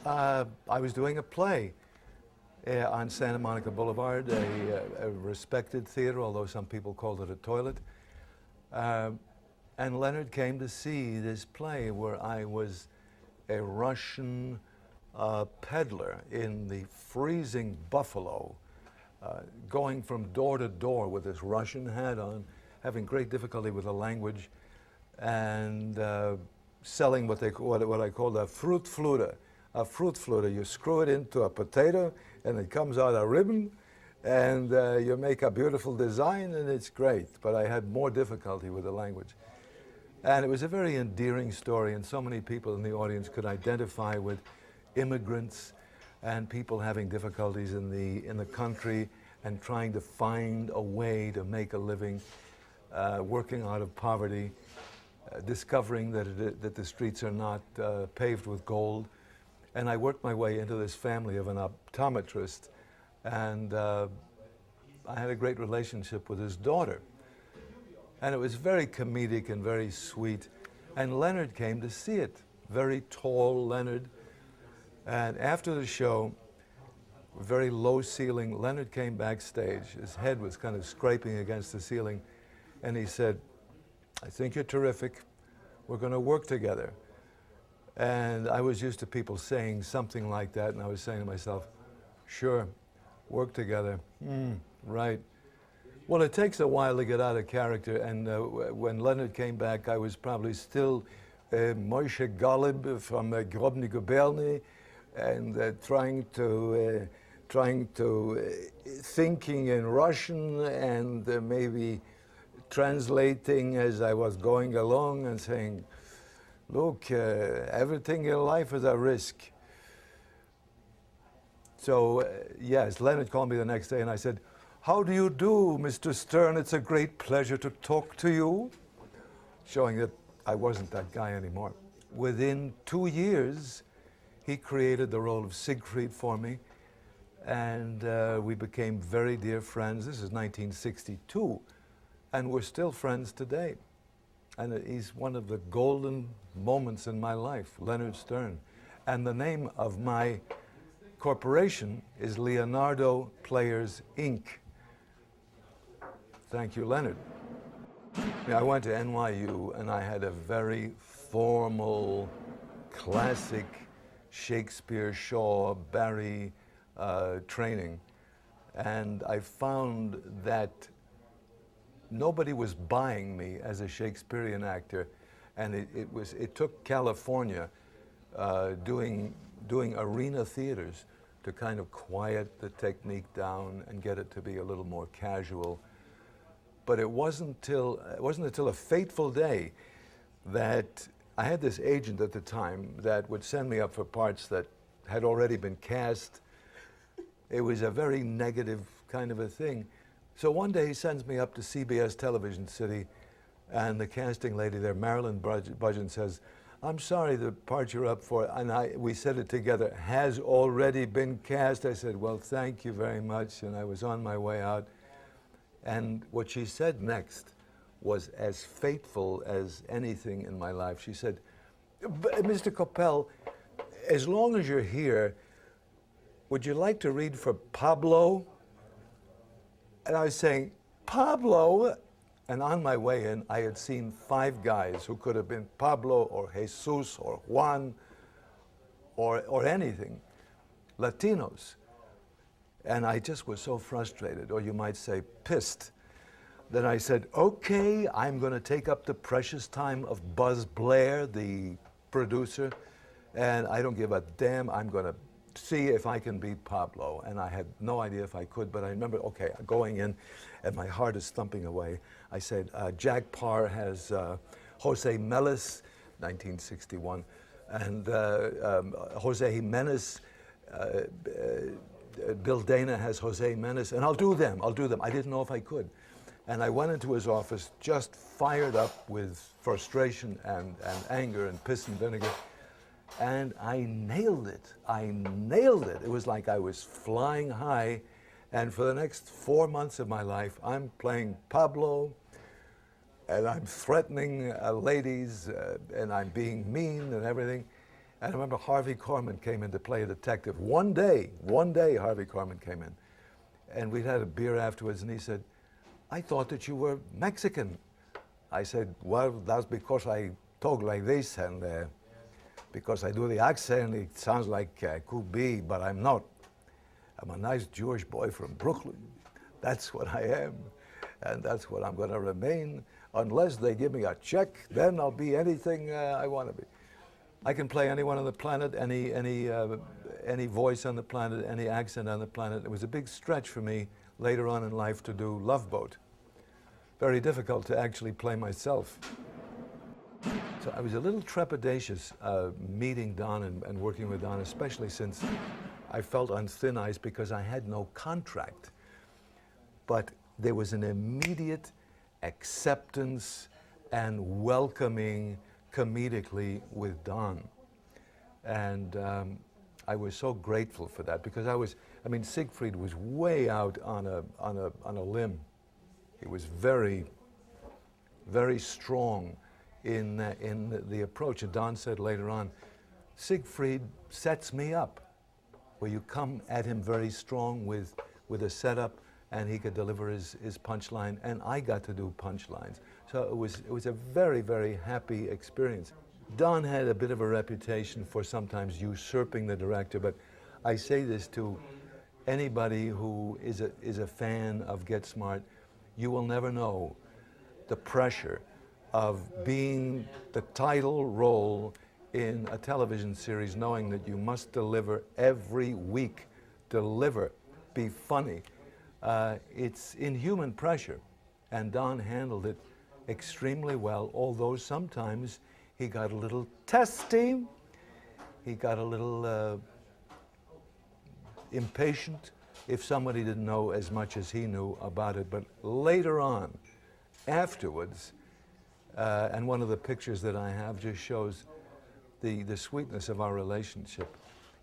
I was doing a play on Santa Monica Boulevard, a respected theater, although some people called it a toilet. And Leonard came to see this play where I was a Russian peddler in the freezing Buffalo, going from door to door with this Russian hat on, having great difficulty with the language, and selling what I call a fruit flute. A fruit flute, you screw it into a potato and it comes out a ribbon, and you make a beautiful design and it's great. But I had more difficulty with the language. And it was a very endearing story, and so many people in the audience could identify with immigrants and people having difficulties in the country and trying to find a way to make a living, working out of poverty, discovering that the streets are not paved with gold. And I worked my way into this family of an optometrist, and I had a great relationship with his daughter. And it was very comedic and very sweet. And Leonard came to see it, very tall Leonard. And after the show, very low ceiling, Leonard came backstage. His head was kind of scraping against the ceiling. And he said, "I think you're terrific. We're going to work together." And I was used to people saying something like that, and I was saying to myself, sure, work together, right. Well, it takes a while to get out of character, and when Leonard came back, I was probably still Moshe Golub from Grobny Gubernii, and thinking in Russian, and maybe translating as I was going along and saying, look, everything in life is a risk. So, yes, Leonard called me the next day and I said, "How do you do, Mr. Stern? It's a great pleasure to talk to you." Showing that I wasn't that guy anymore. Within 2 years, he created the role of Siegfried for me, and we became very dear friends. This is 1962, and we're still friends today. And he's one of the golden moments in my life, Leonard Stern. And the name of my corporation is Leonardo Players, Inc. Thank you, Leonard. I went to NYU and I had a very formal, classic Shakespeare, Shaw, Barrie training. And I found that nobody was buying me as a Shakespearean actor, and it took California doing arena theaters to kind of quiet the technique down and get it to be a little more casual. But it wasn't until a fateful day that I had this agent at the time that would send me up for parts that had already been cast. It was a very negative kind of a thing. So one day he sends me up to CBS Television City, and the casting lady there, Marilyn Budgeon, says, "I'm sorry, the part you're up for," and we said it together, "has already been cast." I said, "Well, thank you very much," and I was on my way out. And what she said next was as fateful as anything in my life. She said, "Mr. Kopell, as long as you're here, would you like to read for Pablo?" And I was saying, "Pablo?" And on my way in, I had seen 5 guys who could have been Pablo or Jesus or Juan or anything, Latinos. And I just was so frustrated, or you might say pissed, that I said, "Okay, I'm going to take up the precious time of Buzz Blair, the producer, and I don't give a damn. I'm going to see if I can beat Pablo." And I had no idea if I could, but I remember, okay, going in, and my heart is thumping away. I said, Jack Parr has Jose Melis, 1961, and Jose Jimenez, Bill Dana has Jose Menes, and I'll do them. I didn't know if I could. And I went into his office just fired up with frustration and anger and piss and vinegar. And I nailed it. It was like I was flying high. And for the next 4 months of my life, I'm playing Pablo, and I'm threatening ladies, and I'm being mean and everything. And I remember Harvey Korman came in to play a detective. One day Harvey Korman came in. And we'd had a beer afterwards, and he said, "I thought that you were Mexican." I said, "Well, that's because I talk like this, and because I do the accent, it sounds like I could be, but I'm not. I'm a nice Jewish boy from Brooklyn. That's what I am, and that's what I'm going to remain. Unless they give me a check, then I'll be anything I want to be." I can play anyone on the planet, any voice on the planet, any accent on the planet. It was a big stretch for me later on in life to do Love Boat. Very difficult to actually play myself. So I was a little trepidatious meeting Don and working with Don, especially since I felt on thin ice because I had no contract. But there was an immediate acceptance and welcoming comedically with Don. And I was so grateful for that because I mean, Siegfried was way out on a limb. He was very, very strong in the approach. And Don said later on, Siegfried sets me up, where you come at him very strong with a setup, and he could deliver his punchline, and I got to do punchlines. So it was a very, very happy experience. Don had a bit of a reputation for sometimes usurping the director, but I say this to anybody who is a fan of Get Smart, you will never know the pressure of being the title role in a television series, knowing that you must deliver every week, be funny. It's inhuman pressure, and Don handled it extremely well, although sometimes he got a little testy, he got a little impatient if somebody didn't know as much as he knew about it. But later on, afterwards, and one of the pictures that I have just shows the sweetness of our relationship.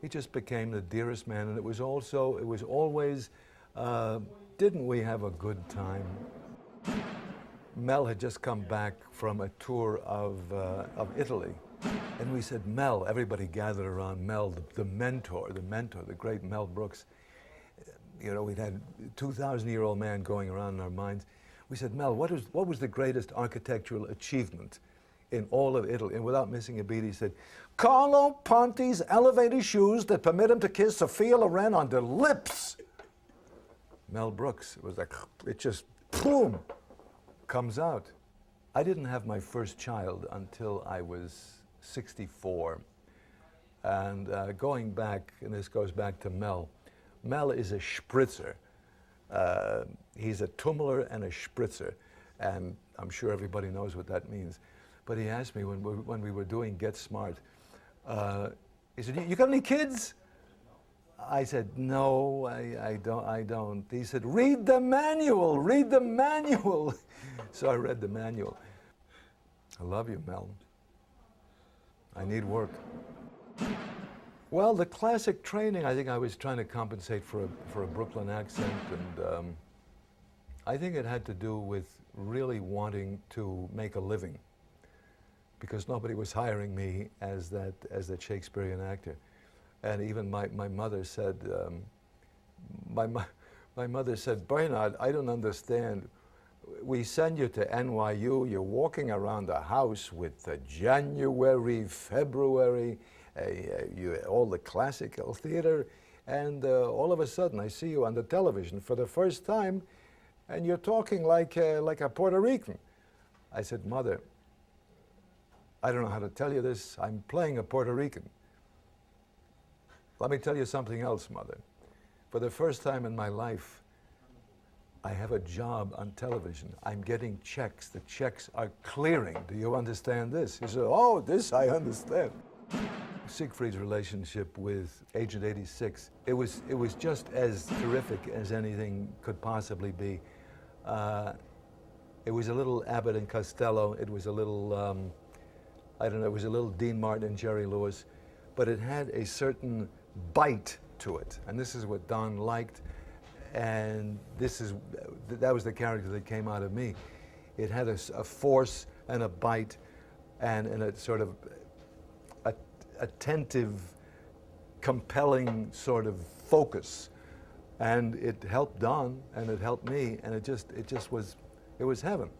He just became the dearest man, and it was always, didn't we have a good time? Mel had just come back from a tour of Italy, and we said, Mel, everybody gathered around Mel, the mentor, the great Mel Brooks. You know, we'd had a 2,000-year-old man going around in our minds. We said, Mel, what was the greatest architectural achievement in all of Italy? And without missing a beat, he said, Carlo Ponti's elevator shoes that permit him to kiss Sophia Loren on the lips. Mel Brooks, it was like, it just, boom, comes out. I didn't have my first child until I was 64. And going back, and this goes back to Mel, Mel is a spritzer. He's a tumbler and a spritzer, and I'm sure everybody knows what that means. But he asked me when we were doing Get Smart, he said, you got any kids? I said, no, I don't. He said, read the manual, read the manual. So I read the manual. I love you, Mel. I need work. Well, the classic training, I think I was trying to compensate for a Brooklyn accent, and I think it had to do with really wanting to make a living, because nobody was hiring me as that Shakespearean actor. And even my mother said, my mother said, Bernard, I don't understand. We send you to NYU, you're walking around the house with January, February, all the classical theater, and all of a sudden I see you on the television for the first time, and you're talking like a Puerto Rican. I said, Mother, I don't know how to tell you this, I'm playing a Puerto Rican. Let me tell you something else, Mother. For the first time in my life, I have a job on television. I'm getting checks. The checks are clearing. Do you understand this? He said, oh, this I understand. Siegfried's relationship with Agent 86, it was just as terrific as anything could possibly be. It was a little Abbott and Costello. It was a little, I don't know, it was a little Dean Martin and Jerry Lewis, but it had a certain bite to it. And this is what Don liked, and that was the character that came out of me. It had a force and a bite and a sort of attentive, compelling sort of focus. And it helped Don, and it helped me, and it was heaven.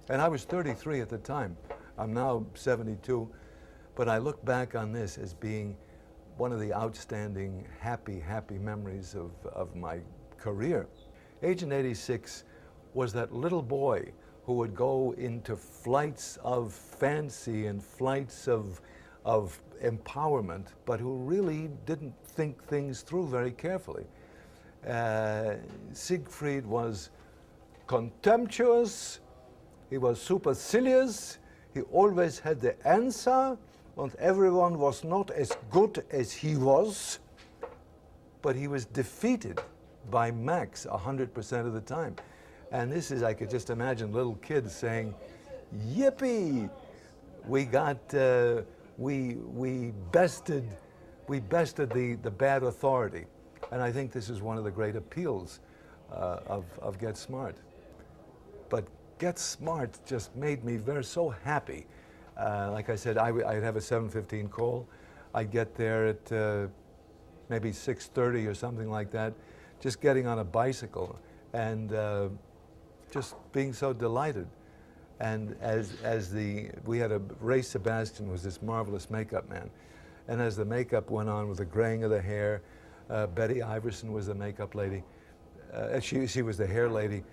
And I was 33 at the time. I'm now 72, but I look back on this as being one of the outstanding, happy memories of my career. Agent 86 was that little boy who would go into flights of fancy and flights of empowerment, but who really didn't think things through very carefully. Siegfried was contemptuous, he was supercilious, he always had the answer, and everyone was not as good as he was, but he was defeated by Max 100% of the time. And this is, I could just imagine little kids saying, yippee, we got, we bested the bad authority. And I think this is one of the great appeals of Get Smart. But Get Smart just made me so happy. Like I said, I'd have a 7:15 call. I'd get there at maybe 6:30 or something like that, just getting on a bicycle and just being so delighted. And we had Ray Sebastian was this marvelous makeup man. And as the makeup went on with the graying of the hair, Betty Iverson was the makeup lady. She was the hair lady,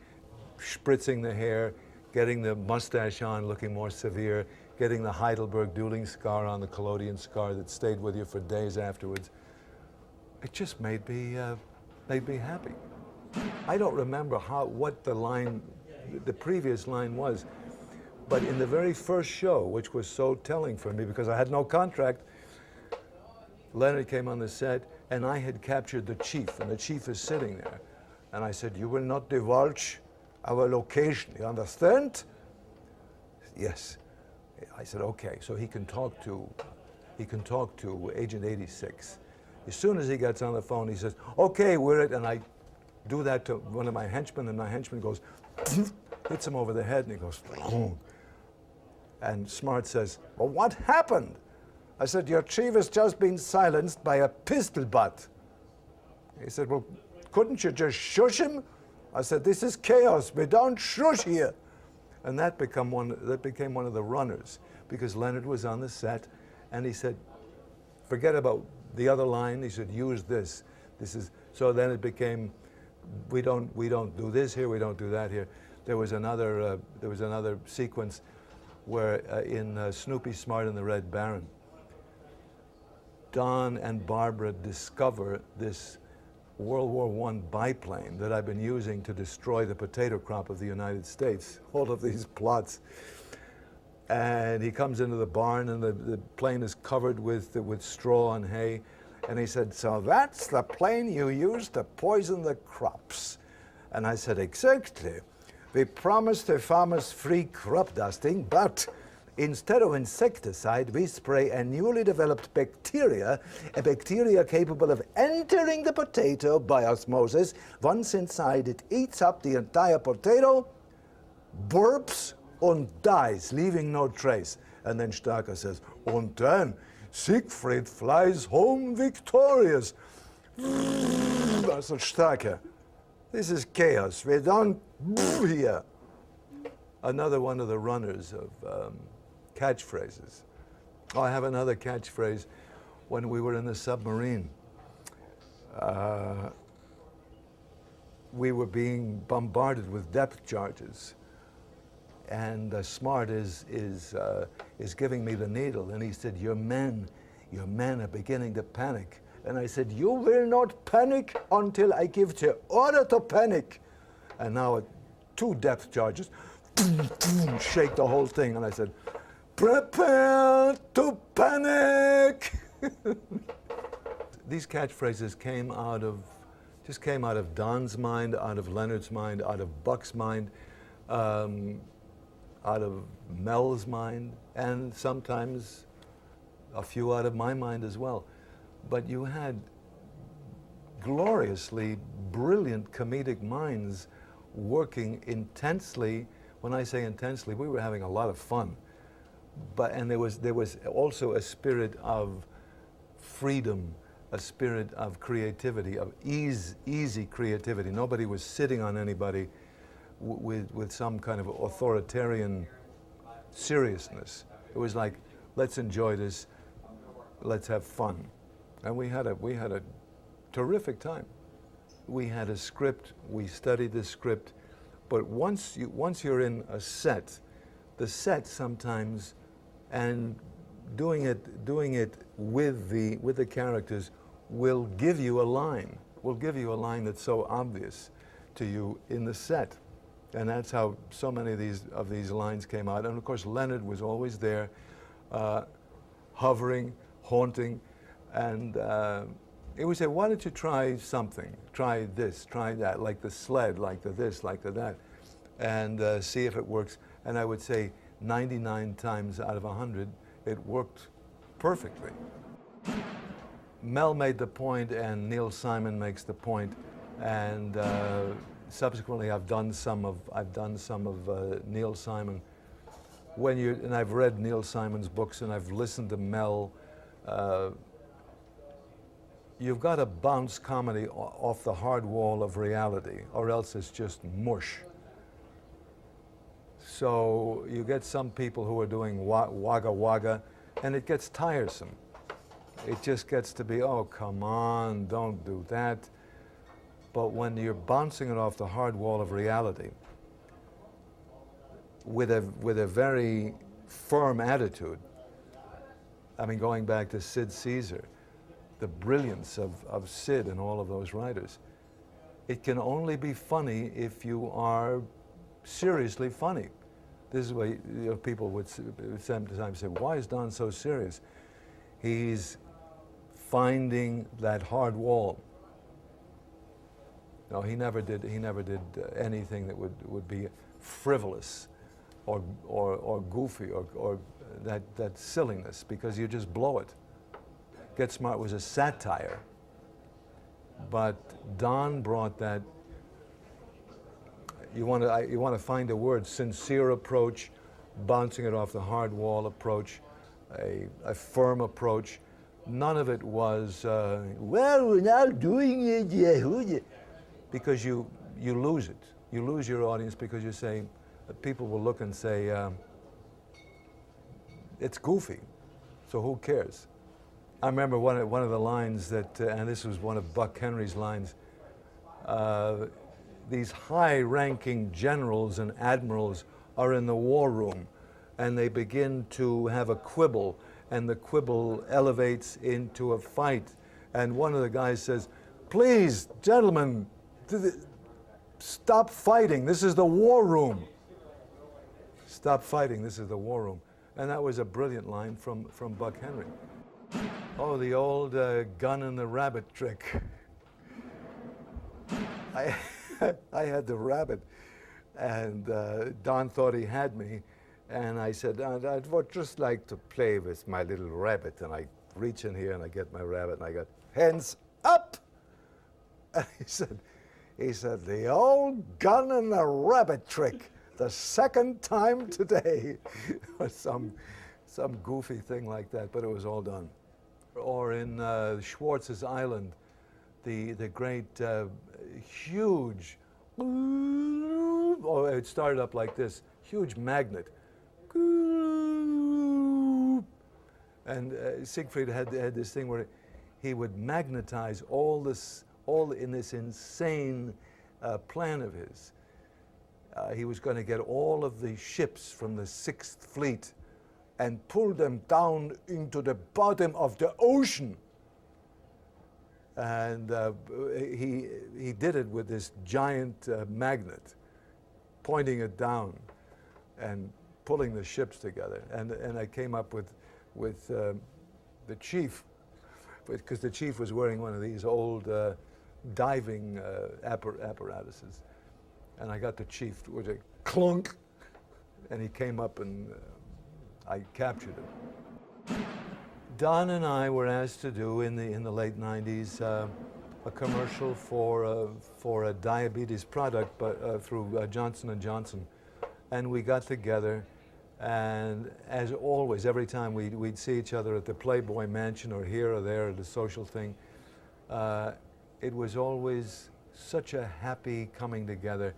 spritzing the hair, getting the mustache on, looking more severe, getting the Heidelberg dueling scar on, the collodion scar that stayed with you for days afterwards. It just made me happy. I don't remember what the previous line was, but in the very first show, which was so telling for me because I had no contract, Leonard came on the set and I had captured the chief, and the chief is sitting there. And I said, "You will not divulge our location, you understand?" Yes. I said, "Okay." So he can talk to Agent 86. As soon as he gets on the phone, he says, "Okay, we're it." And I do that to one of my henchmen, and my henchman goes, hits him over the head, and he goes, "Boom." And Smart says, "Well, what happened?" I said, "Your chief has just been silenced by a pistol butt." He said, "Well, couldn't you just shush him?" I said, "This is chaos. We don't shush here." And that became one of the runners, because Leonard was on the set, and he said, "Forget about the other line." He said, "Use this. This is." So then it became, we don't do this here. We don't do that here. There was another sequence where in Snoopy Smart and the Red Baron, Don and Barbara discover this World War I biplane that I've been using to destroy the potato crop of the United States. All of these plots. And he comes into the barn, and the plane is covered with straw and hay. And he said, "So that's the plane you used to poison the crops?" And I said, "Exactly. We promised the farmers free crop dusting, but instead of insecticide, we spray a newly developed bacteria, a bacteria capable of entering the potato by osmosis. Once inside, it eats up the entire potato, burps, and dies, leaving no trace." And then Starker says, "And then Siegfried flies home victorious." I said, "Starker, this is chaos. We don't here." Another one of the runners of catchphrases. Oh, I have another catchphrase. When we were in the submarine, we were being bombarded with depth charges, and Smart is giving me the needle, and he said, your men are beginning to panic." And I said, "You will not panic until I give the order to panic." And now 2 depth charges shake the whole thing, and I said, "Prepare to panic." These catchphrases came out of Don's mind, out of Leonard's mind, out of Buck's mind, out of Mel's mind, and sometimes a few out of my mind as well. But you had gloriously brilliant comedic minds working intensely. When I say intensely, we were having a lot of fun. And there was also a spirit of freedom, a spirit of creativity, of easy creativity. Nobody was sitting on anybody with some kind of authoritarian seriousness. It was like, let's enjoy this, let's have fun. And we had a terrific time. We had a script, we studied the script, but once you're in a set, the set sometimes, and doing it with the characters will give you a line, that's so obvious to you in the set. And that's how so many of these lines came out. And of course, Leonard was always there, hovering, haunting, and he would say, why don't you try something? Try this, try that, like the sled, like the this, like the that, and see if it works. And I would say 99 times out of 100, it worked perfectly. Mel made the point, and Neil Simon makes the point, and subsequently I've done some of Neil Simon. And I've read Neil Simon's books, and I've listened to Mel. You've got to bounce comedy off the hard wall of reality, or else it's just mush. So you get some people who are doing wagga wagga, and it gets tiresome. It just gets to be, oh, come on, don't do that. But when you're bouncing it off the hard wall of reality with a very firm attitude, I mean, going back to Sid Caesar, the brilliance of Sid and all of those writers, it can only be funny if you are seriously funny. This is why people would sometimes say, why is Don so serious? He's finding that hard wall. No, he never did anything that would be frivolous or goofy or that silliness, because you just blow it. Get Smart was a satire, but Don brought that. You want to find a word: sincere approach, bouncing it off the hard wall approach, a firm approach. None of it was well, we're not doing it yet, because you lose it. You lose your audience because you say, people will look and say, it's goofy, so who cares? I remember one of the lines that, and this was one of Buck Henry's lines, these high-ranking generals and admirals are in the war room, and they begin to have a quibble, and the quibble elevates into a fight. And one of the guys says, please, gentlemen, stop fighting. This is the war room. Stop fighting. This is the war room. And that was a brilliant line from Buck Henry. Oh, the old gun and the rabbit trick. I had the rabbit, and Don thought he had me, and I said, I'd just like to play with my little rabbit, and I reach in here and I get my rabbit, and I go, hands up! And he said, the old gun and the rabbit trick, the second time today. Or some goofy thing like that, but it was all done. Or in Schwartz's Island, the great huge, oh, it started up like this, huge magnet. And Siegfried had this thing where he would magnetize all in this insane plan of his. He was going to get all of the ships from the Sixth Fleet and pull them down into the bottom of the ocean. And he did it with this giant magnet, pointing it down and pulling the ships together. And I came up with the chief, because the chief was wearing one of these old diving apparatuses. And I got the chief with a clunk, and he came up, and I captured him. Don and I were asked to do in the late 90s a commercial for a diabetes product, but through Johnson & Johnson, and we got together And as always, every time we'd see each other at the Playboy Mansion or here or there at a social thing, it was always such a happy coming together.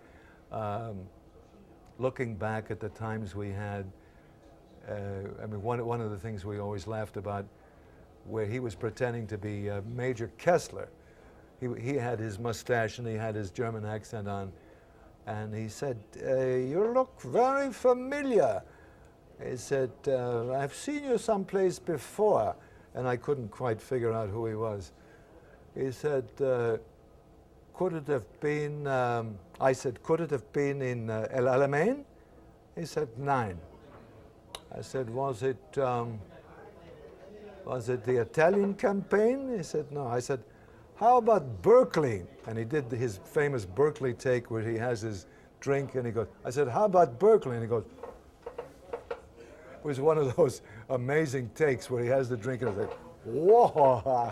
Looking back at the times we had, I mean, one of the things we always laughed about, where he was pretending to be Major Kessler. He had his mustache and he had his German accent on, and he said, "You look very familiar." He said, "I've seen you someplace before," and I couldn't quite figure out who he was. He said, "Could it have been?" I said, "Could it have been in El Alamein?" He said, "Nein." I said, Was it the Italian campaign?" He said, "No." I said, "How about Berkeley?" And he did his famous Berkeley take where he has his drink and he goes, I said, "How about Berkeley?" And he goes, it was one of those amazing takes where he has the drink and he's like, whoa.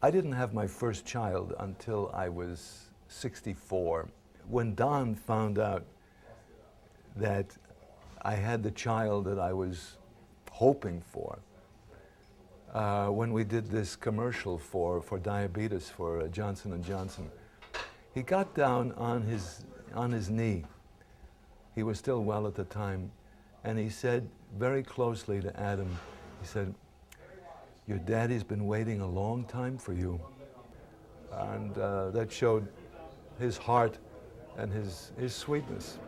I didn't have my first child until I was 64. When Don found out that I had the child that I was hoping for, when we did this commercial for diabetes for Johnson & Johnson, he got down on his knee. He was still well at the time, and he said very closely to Adam, he said, "Your daddy's been waiting a long time for you." And that showed his heart and his sweetness.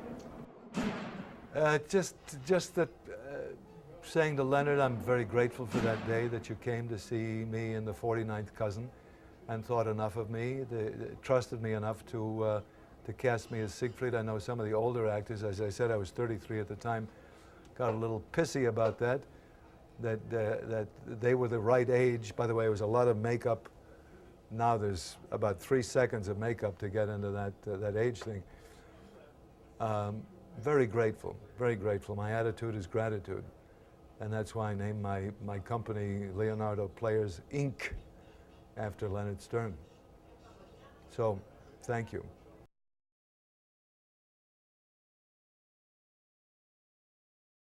Just that, saying to Leonard, I'm very grateful for that day that you came to see me in the 49th Cousin and thought enough of me, trusted me enough to cast me as Siegfried. I know some of the older actors, as I said, I was 33 at the time, got a little pissy about that they were the right age. By the way, it was a lot of makeup. Now there's about 3 seconds of makeup to get into that age thing. Very grateful, very grateful. My attitude is gratitude. And that's why I named my company Leonardo Players, Inc., after Leonard Stern. So, thank you.